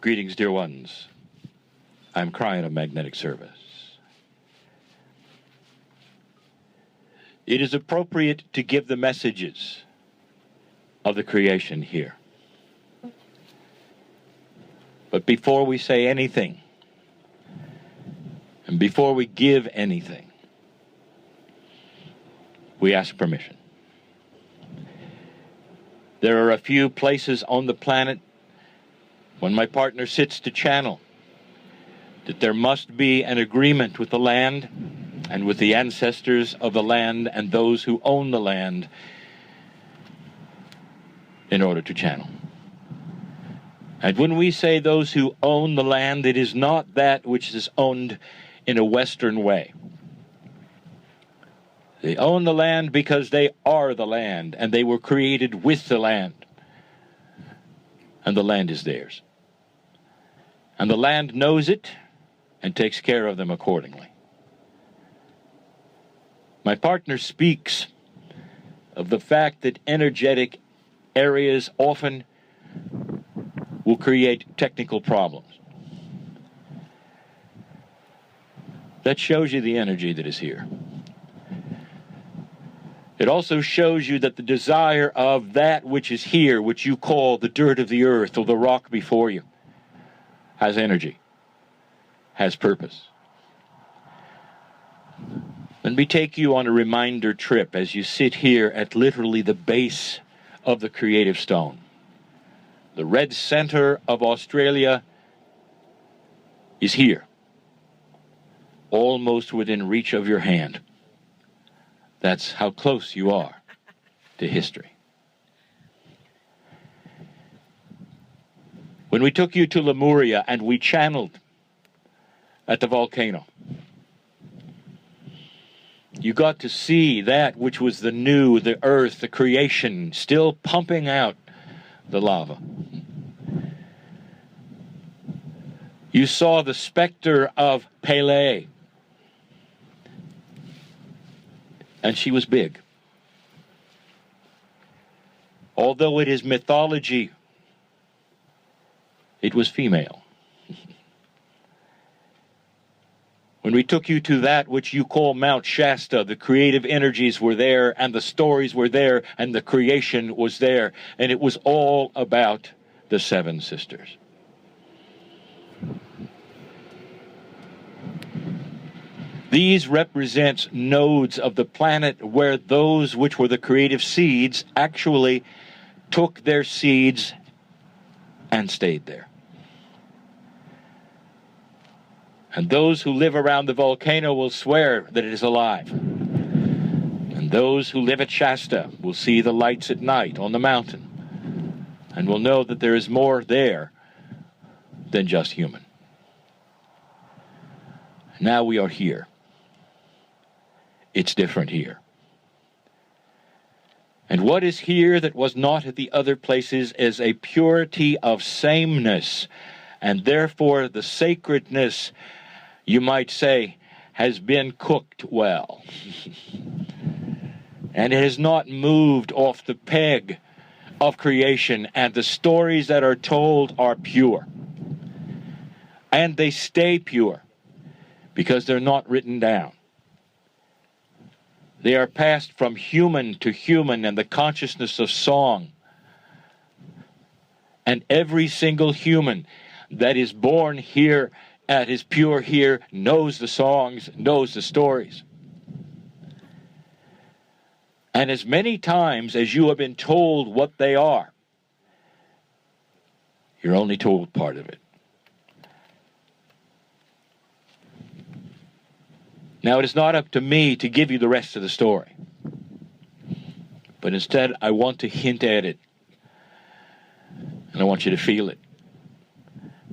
Greetings, dear ones. I'm Cryon Magnetic Service. It is appropriate to give the messages of the creation here. But before we say anything, and before we give anything, we ask permission. There are a few places on the planet when my partner sits to channel that there must be an agreement with the land and with the ancestors of the land and those who own the land in order to channel. And when we say those who own the land, it is not that which is owned in a Western way. They own the land because they are the land, and they were created with the land. And the land is theirs. And the land knows it and takes care of them accordingly. My partner speaks of the fact that energetic areas often will create technical problems. That shows you the energy that is here. It also shows you that the desire of that which is here, which you call the dirt of the earth or the rock before you, has energy, has purpose. Let me take you on a reminder trip as you sit here at literally the base of the creative stone. The red center of Australia is here, almost within reach of your hand. That's how close you are to history. When we took you to Lemuria and we channeled at the volcano, you got to see that which was the new, the earth, the creation, still pumping out the lava. You saw the specter of Pele, and she was big. Although it is mythology, it was female. When we took you to that which you call Mount Shasta, the creative energies were there, and the stories were there, and the creation was there, and it was all about the seven sisters. These represent nodes of the planet where those which were the creative seeds actually took their seeds and stayed there. And those who live around the volcano will swear that it is alive. And those who live at Shasta will see the lights at night on the mountain and will know that there is more there than just human. Now we are here. It's different here. And what is here that was not at the other places is a purity of sameness, and therefore the sacredness, you might say, has been cooked well. And it has not moved off the peg of creation, and the stories that are told are pure. And they stay pure because they're not written down. They are passed from human to human and the consciousness of song. And every single human that is born here, that is pure here, knows the songs, knows the stories. And as many times as you have been told what they are, you're only told part of it. Now, it is not up to me to give you the rest of the story. But instead, I want to hint at it. And I want you to feel it.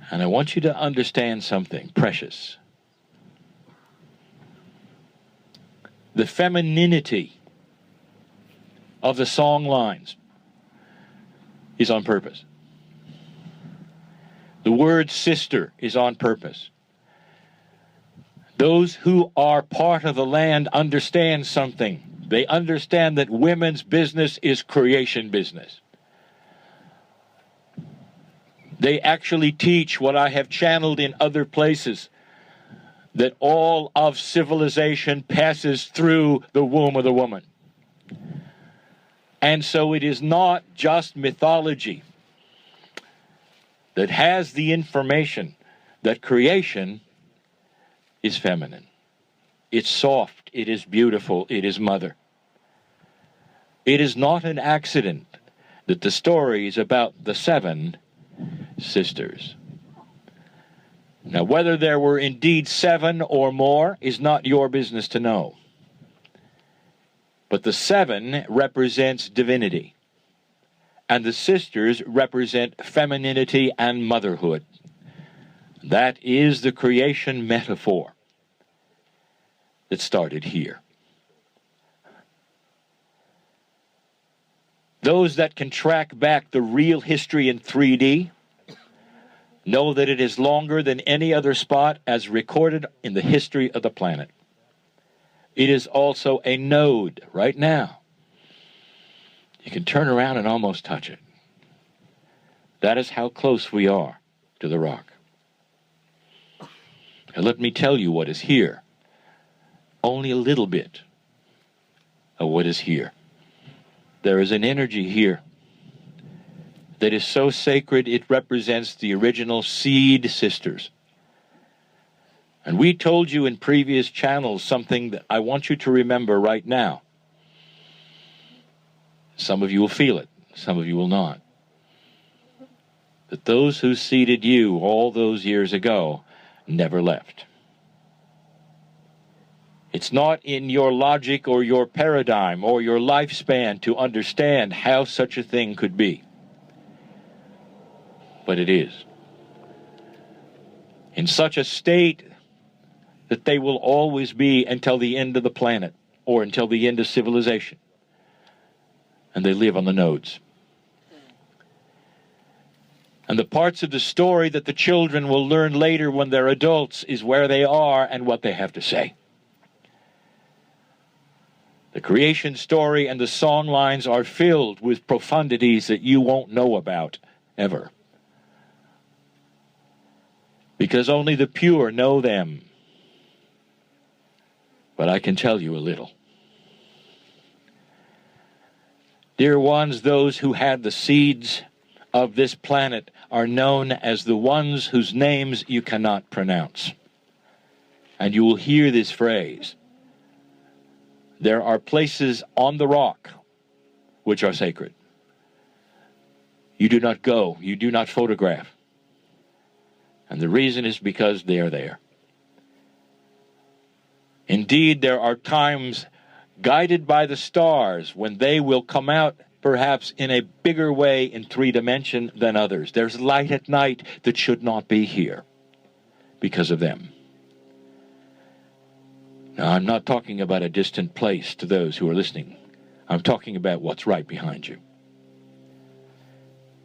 And I want you to understand something precious. The femininity of the song lines is on purpose. The word sister is on purpose. Those who are part of the land understand something. They understand that women's business is creation business. They actually teach what I have channeled in other places, that all of civilization passes through the womb of the woman. And so it is not just mythology that has the information that creation is feminine. It's soft, it is beautiful, it is mother. It is not an accident that the story is about the 7 sisters. Now, whether there were indeed 7 or more is not your business to know. But the 7 represents divinity, and the sisters represent femininity and motherhood. That is the creation metaphor that started here. Those that can track back the real history in 3D know that it is longer than any other spot as recorded in the history of the planet. It is also a node right now. You can turn around and almost touch it. That is how close we are to the rock. Now let me tell you what is here. Only a little bit of what is here. There is an energy here that is so sacred it represents the original seed sisters. And we told you in previous channels something that I want you to remember right now. Some of you will feel it, some of you will not. That those who seeded you all those years ago never left. It's not in your logic or your paradigm or your lifespan to understand how such a thing could be. But it is. In such a state that they will always be until the end of the planet or until the end of civilization. And they live on the nodes. And the parts of the story that the children will learn later when they're adults is where they are and what they have to say. The creation story and the song lines are filled with profundities that you won't know about ever. Because only the pure know them. But I can tell you a little. Dear ones, those who had the seeds of this planet are known as the ones whose names you cannot pronounce. And you will hear this phrase. There are places on the rock which are sacred. You do not go, you do not photograph. And the reason is because they are there. Indeed, there are times guided by the stars when they will come out perhaps in a bigger way in 3 dimension than others. There's light at night that should not be here because of them. Now, I'm not talking about a distant place to those who are listening. I'm talking about what's right behind you.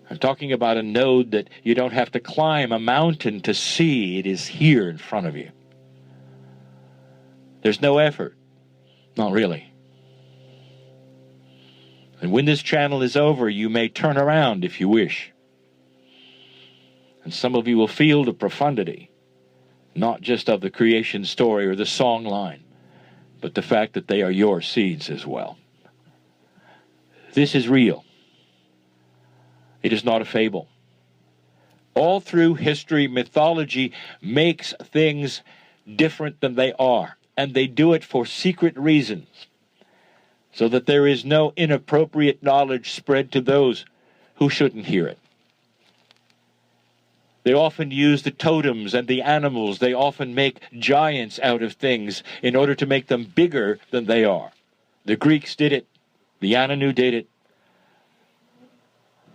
I'm talking about a node that you don't have to climb a mountain to see. It is here in front of you. There's no effort. Not really. And when this channel is over, you may turn around if you wish. And some of you will feel the profundity, not just of the creation story or the song line, but the fact that they are your seeds as well. This is real. It is not a fable. All through history, mythology makes things different than they are, and they do it for secret reasons, so that there is no inappropriate knowledge spread to those who shouldn't hear it. They often use the totems and the animals. They often make giants out of things in order to make them bigger than they are. The Greeks did it. The Anu did it.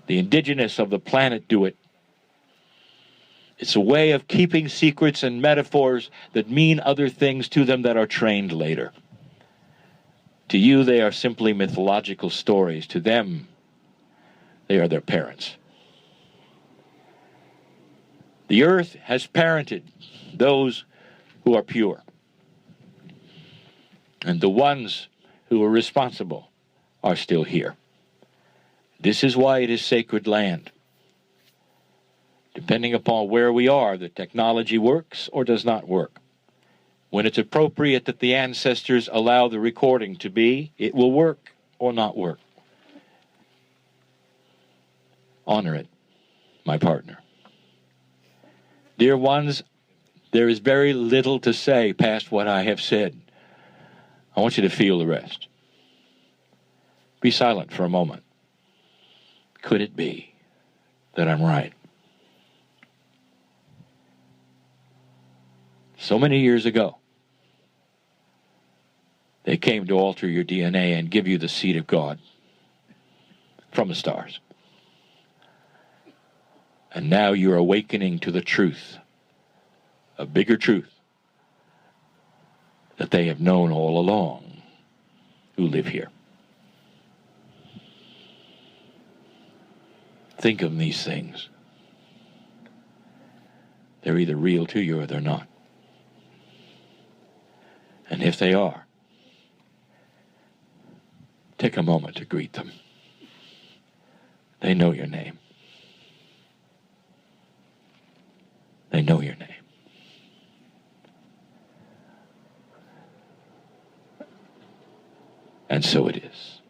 The indigenous of the planet do it. It's a way of keeping secrets and metaphors that mean other things to them that are trained later. To you, they are simply mythological stories. To them, they are their parents. The earth has parented those who are pure. And the ones who are responsible are still here. This is why it is sacred land. To Depending upon where we are, the technology works or does not work. When it's appropriate that the ancestors allow the recording to be, it will work or not work. Honor it, my partner. Dear ones, there is very little to say past what I have said. I want you to feel the rest. Be silent for a moment. Could it be that I'm right? So many years ago, they came to alter your DNA and give you the seed of God from the stars. And now you're awakening to the truth, a bigger truth that they have known all along who live here. Think of these things. They're either real to you or they're not. And if they are, take a moment to greet them. They know your name. They know your name. And so it is.